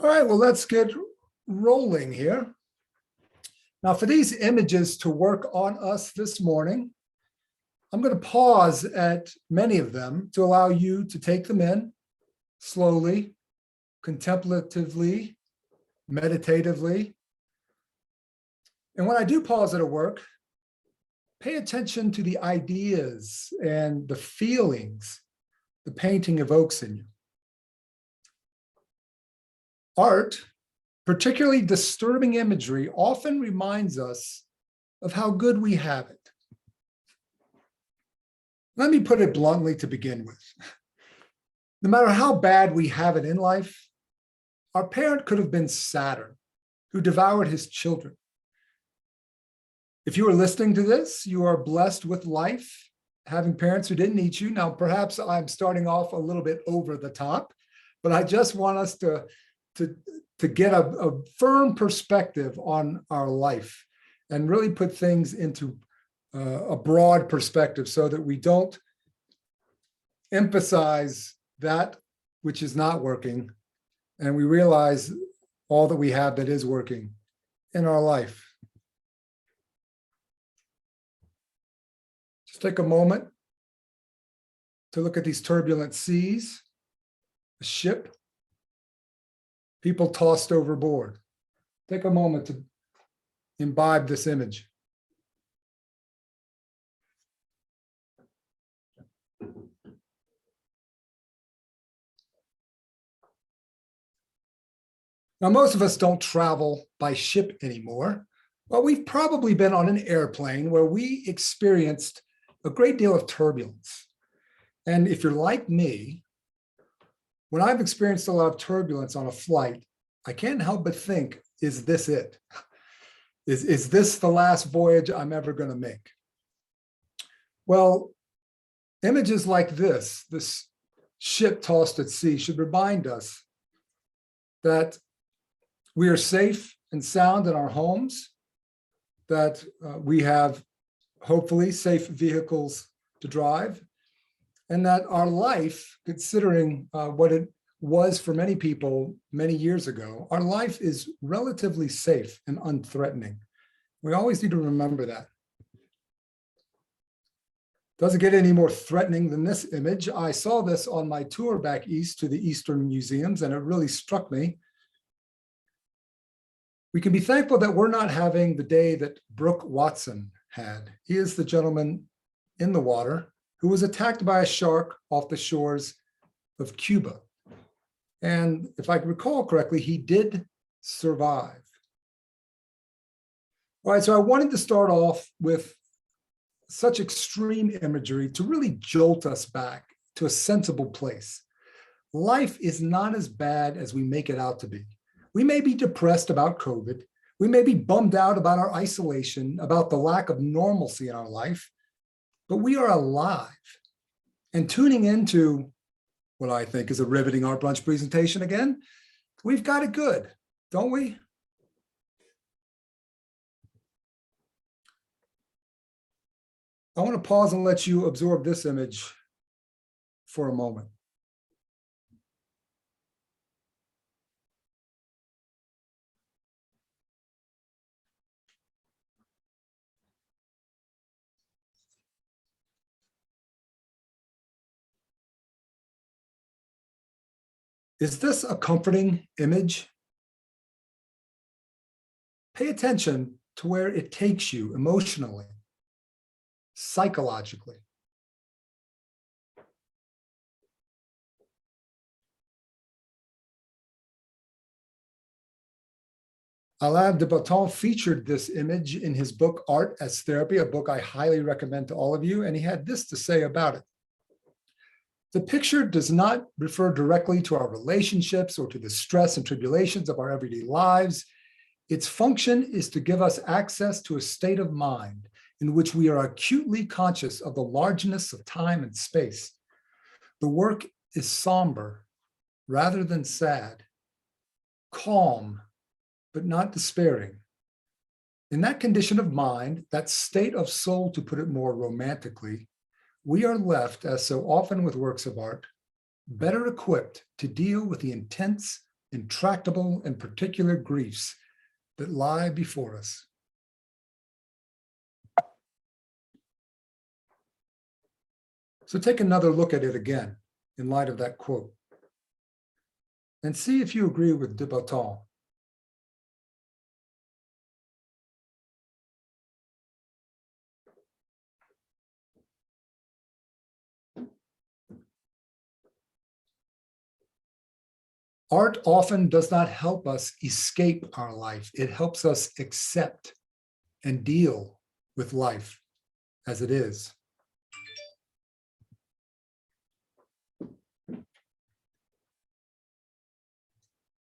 All right, well, let's get rolling here. Now, for these images to work on us this morning, I'm going to pause at many of them to allow you to take them in slowly, contemplatively, meditatively. And when I do pause at a work, pay attention to the ideas and the feelings the painting evokes in you. Art, particularly disturbing imagery, often reminds us of how good we have it. Let me put it bluntly to begin with. No matter how bad we have it in life, our parent could have been Saturn, who devoured his children. If you are listening to this, you are blessed with life, having parents who didn't eat you. Now, perhaps I'm starting off a little bit over the top, but I just want us to get a firm perspective on our life and really put things into a broad perspective so that we don't emphasize that which is not working and we realize all that we have that is working in our life. Just take a moment to look at these turbulent seas, a ship, people tossed overboard. Take a moment to imbibe this image. Now, most of us don't travel by ship anymore, but we've probably been on an airplane where we experienced a great deal of turbulence. And if you're like me, when I've experienced a lot of turbulence on a flight, I can't help but think, is this it? Is this the last voyage I'm ever going to make? Well, images like this ship tossed at sea, should remind us that we are safe and sound in our homes, that we have hopefully safe vehicles to drive, and that our life, considering what it was for many people many years ago, our life is relatively safe and unthreatening. We always need to remember that. Doesn't get any more threatening than this image. I saw this on my tour back east to the Eastern museums, and it really struck me. We can be thankful that we're not having the day that Brooke Watson had. He is the gentleman in the water who was attacked by a shark off the shores of Cuba. And if I recall correctly, he did survive. All right, so I wanted to start off with such extreme imagery to really jolt us back to a sensible place. Life is not as bad as we make it out to be. We may be depressed about COVID. We may be bummed out about our isolation, about the lack of normalcy in our life, but we are alive. And tuning into what I think is a riveting Art Brunch presentation again, we've got it good, don't we? I want to pause and let you absorb this image for a moment. Is this a comforting image? Pay attention to where it takes you emotionally, psychologically. Alain de Botton featured this image in his book, Art as Therapy, a book I highly recommend to all of you, and he had this to say about it. The picture does not refer directly to our relationships or to the stress and tribulations of our everyday lives. Its function is to give us access to a state of mind in which we are acutely conscious of the largeness of time and space. The work is somber rather than sad, calm, but not despairing. In that condition of mind, that state of soul, to put it more romantically, we are left, as so often with works of art, better equipped to deal with the intense intractable and particular griefs that lie before us. So take another look at it again in light of that quote, and see if you agree with de Botton. Art often does not help us escape our life. It helps us accept and deal with life as it is.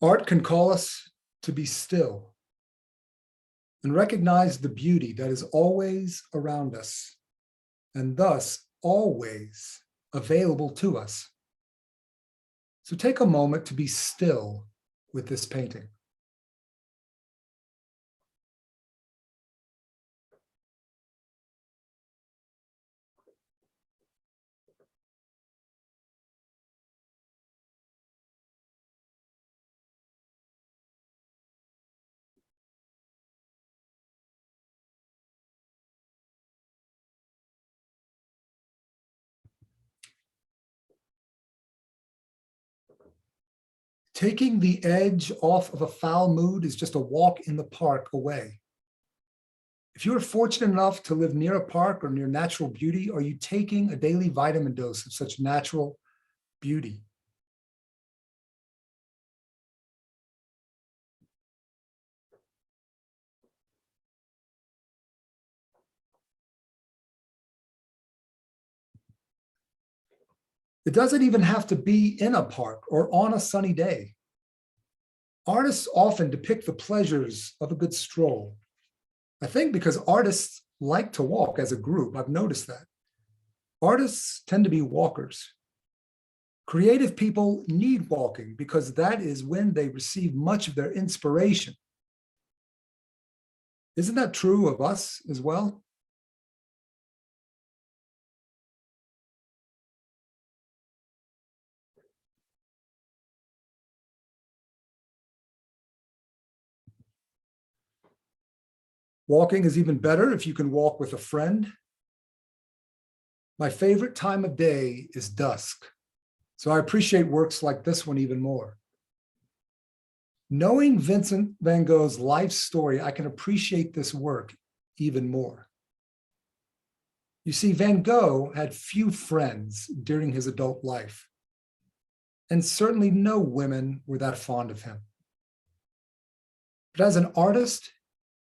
Art can call us to be still and recognize the beauty that is always around us and thus always available to us. So take a moment to be still with this painting. Taking the edge off of a foul mood is just a walk in the park away. If you are fortunate enough to live near a park or near natural beauty, are you taking a daily vitamin dose of such natural beauty? It doesn't even have to be in a park or on a sunny day. Artists often depict the pleasures of a good stroll. I think because artists like to walk as a group. I've noticed that. Artists tend to be walkers. Creative people need walking because that is when they receive much of their inspiration. Isn't that true of us as well? Walking is even better if you can walk with a friend. My favorite time of day is dusk, so I appreciate works like this one even more. Knowing Vincent van Gogh's life story, I can appreciate this work even more. You see, Van Gogh had few friends during his adult life, and certainly no women were that fond of him. But as an artist,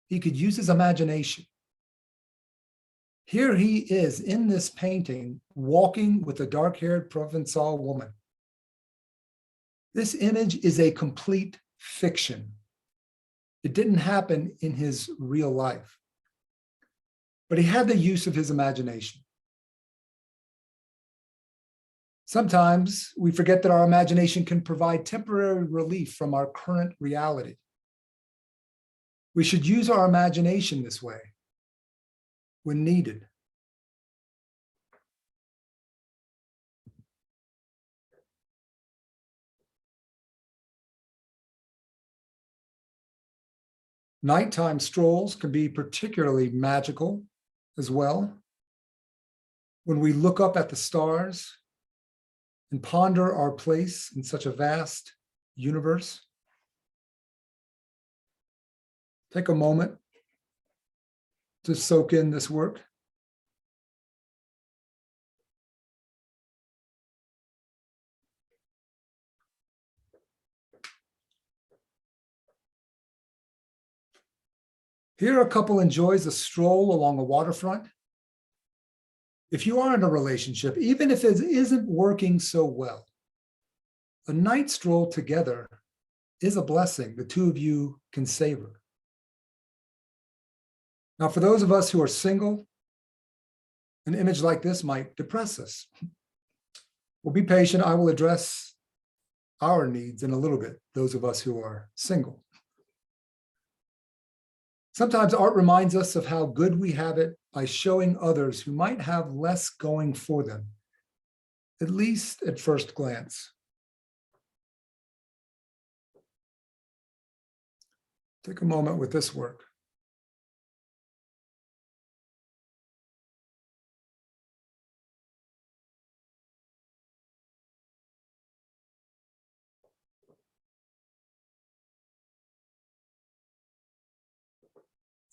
he could use his imagination. Here he is in this painting, walking with a dark-haired Provençal woman. This image is a complete fiction. It didn't happen in his real life, but he had the use of his imagination. Sometimes we forget that our imagination can provide temporary relief from our current reality. We should use our imagination this way when needed. Nighttime strolls can be particularly magical as well. When we look up at the stars and ponder our place in such a vast universe. Take a moment to soak in this work. Here, a couple enjoys a stroll along a waterfront. If you are in a relationship, even if it isn't working so well, a night stroll together is a blessing the two of you can savor. Now, for those of us who are single, an image like this might depress us. Well, be patient. I will address our needs in a little bit, those of us who are single. Sometimes art reminds us of how good we have it by showing others who might have less going for them, at least at first glance. Take a moment with this work.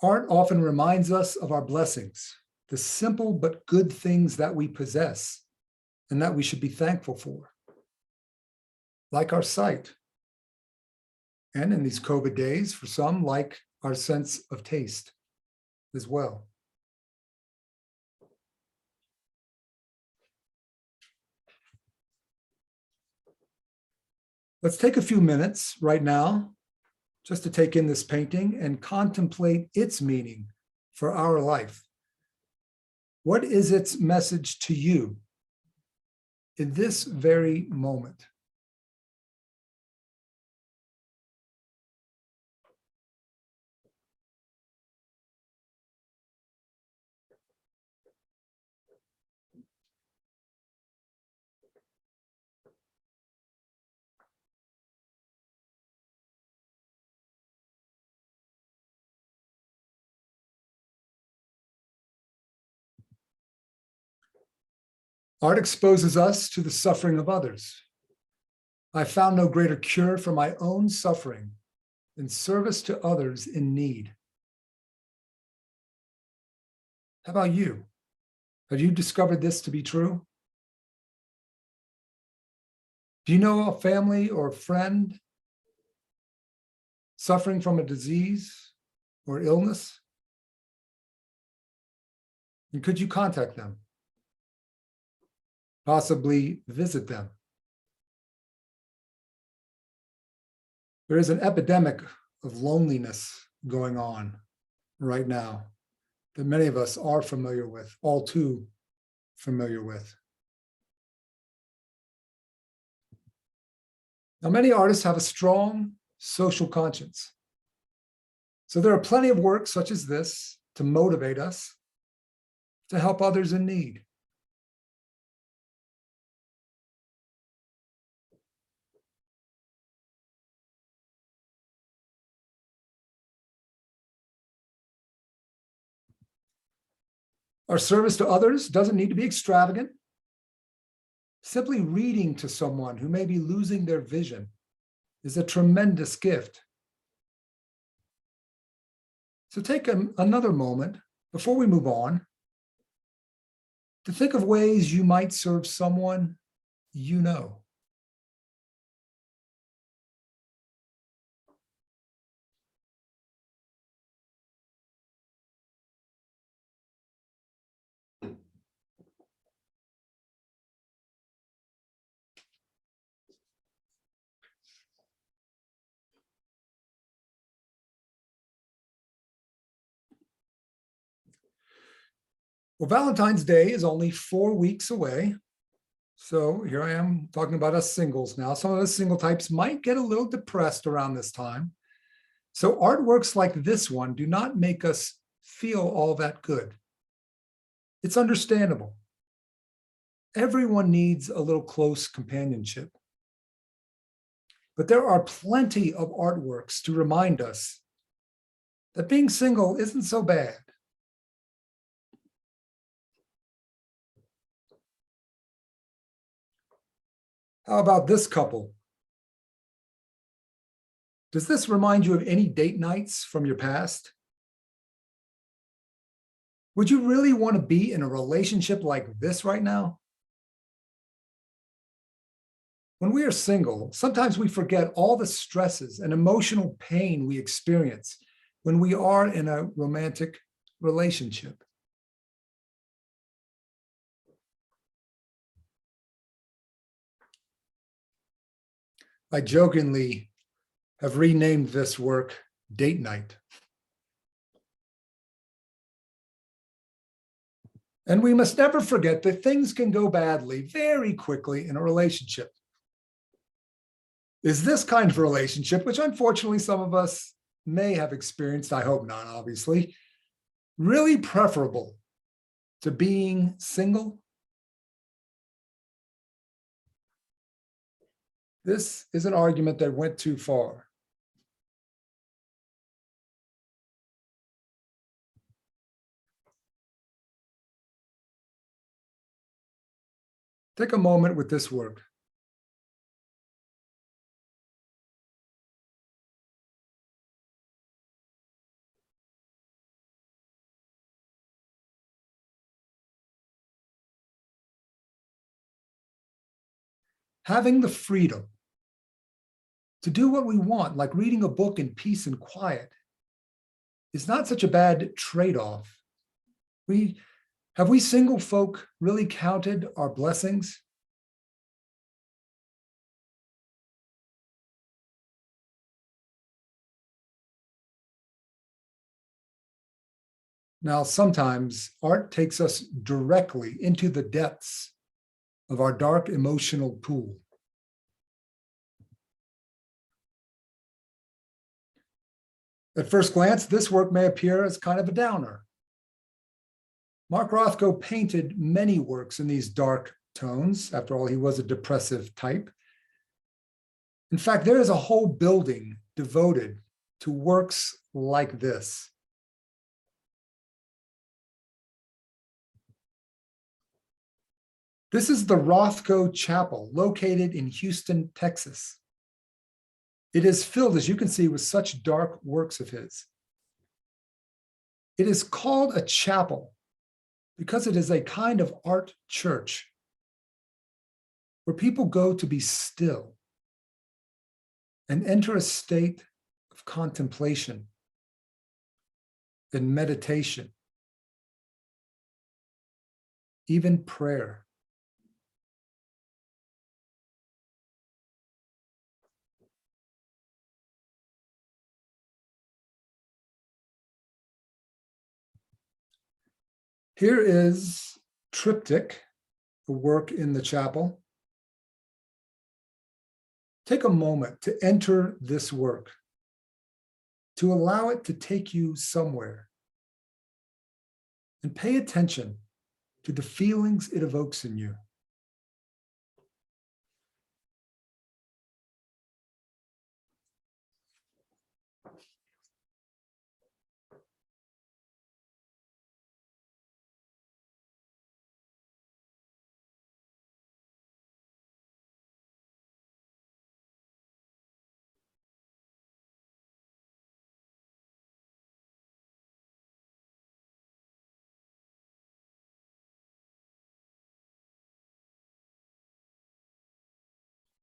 Art often reminds us of our blessings, the simple but good things that we possess and that we should be thankful for, like our sight, and in these COVID days, for some, like our sense of taste as well. Let's take a few minutes right now just to take in this painting and contemplate its meaning for our life. What is its message to you in this very moment? Art exposes us to the suffering of others. I found no greater cure for my own suffering than service to others in need. How about you? Have you discovered this to be true? Do you know a family or a friend suffering from a disease or illness? And could you contact them? Possibly visit them? There is an epidemic of loneliness going on right now that many of us are familiar with, all too familiar with. Now, many artists have a strong social conscience. So there are plenty of works such as this to motivate us to help others in need. Our service to others doesn't need to be extravagant. Simply reading to someone who may be losing their vision is a tremendous gift. So take another moment before we move on to think of ways you might serve someone you know. Well, Valentine's Day is only 4 weeks away. So here I am talking about us singles now. Some of us single types might get a little depressed around this time. So artworks like this one do not make us feel all that good. It's understandable. Everyone needs a little close companionship. But there are plenty of artworks to remind us that being single isn't so bad. How about this couple? Does this remind you of any date nights from your past? Would you really want to be in a relationship like this right now? When we are single, sometimes we forget all the stresses and emotional pain we experience when we are in a romantic relationship. I jokingly have renamed this work Date Night. And we must never forget that things can go badly very quickly in a relationship. Is this kind of relationship, which unfortunately some of us may have experienced, I hope not, obviously, really preferable to being single? This is an argument that went too far. Take a moment with this work. Having the freedom to do what we want, like reading a book in peace and quiet, is not such a bad trade-off. Have we single folk really counted our blessings? Now, sometimes art takes us directly into the depths of our dark emotional pool. At first glance, this work may appear as kind of a downer. Mark Rothko painted many works in these dark tones. After all, he was a depressive type. In fact, there is a whole building devoted to works like this. This is the Rothko Chapel, located in Houston, Texas. It is filled, as you can see, with such dark works of his. It is called a chapel because it is a kind of art church where people go to be still and enter a state of contemplation and meditation, even prayer. Here is Triptych, the work in the chapel. Take a moment to enter this work, to allow it to take you somewhere, and pay attention to the feelings it evokes in you.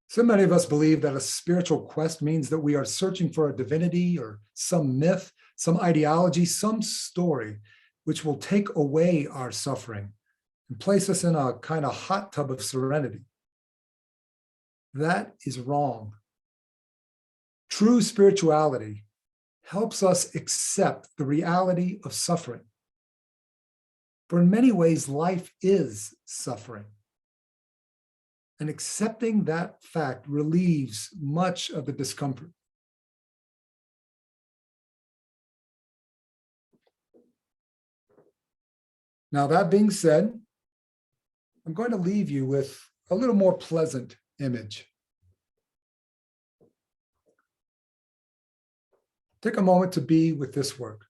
So many of us believe that a spiritual quest means that we are searching for a divinity or some myth, some ideology, some story, which will take away our suffering and place us in a kind of hot tub of serenity. That is wrong. True spirituality helps us accept the reality of suffering. For in many ways, life is suffering. And accepting that fact relieves much of the discomfort. Now, that being said, I'm going to leave you with a little more pleasant image. Take a moment to be with this work.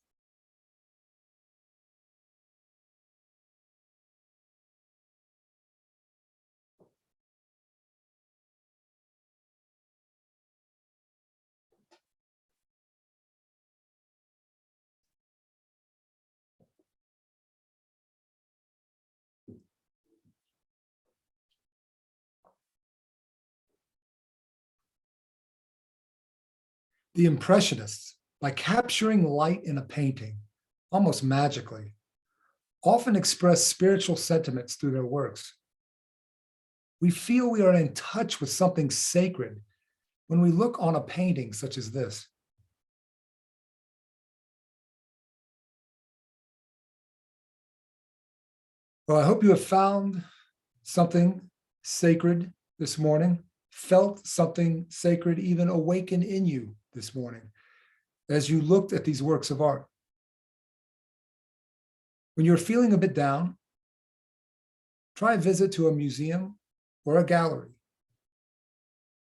The Impressionists, by capturing light in a painting, almost magically, often express spiritual sentiments through their works. We feel we are in touch with something sacred when we look on a painting such as this. Well, I hope you have found something sacred this morning, felt something sacred even awaken in you this morning as you looked at these works of art. When you're feeling a bit down, try a visit to a museum or a gallery.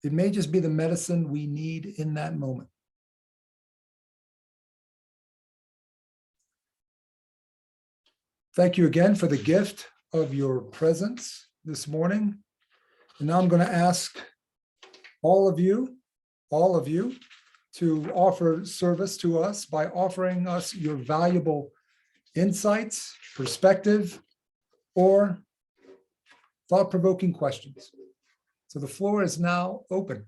It may just be the medicine we need in that moment. Thank you again for the gift of your presence. this morning. And now I'm going to ask all of you to offer service to us by offering us your valuable insights, perspective, or thought-provoking questions. So the floor is now open.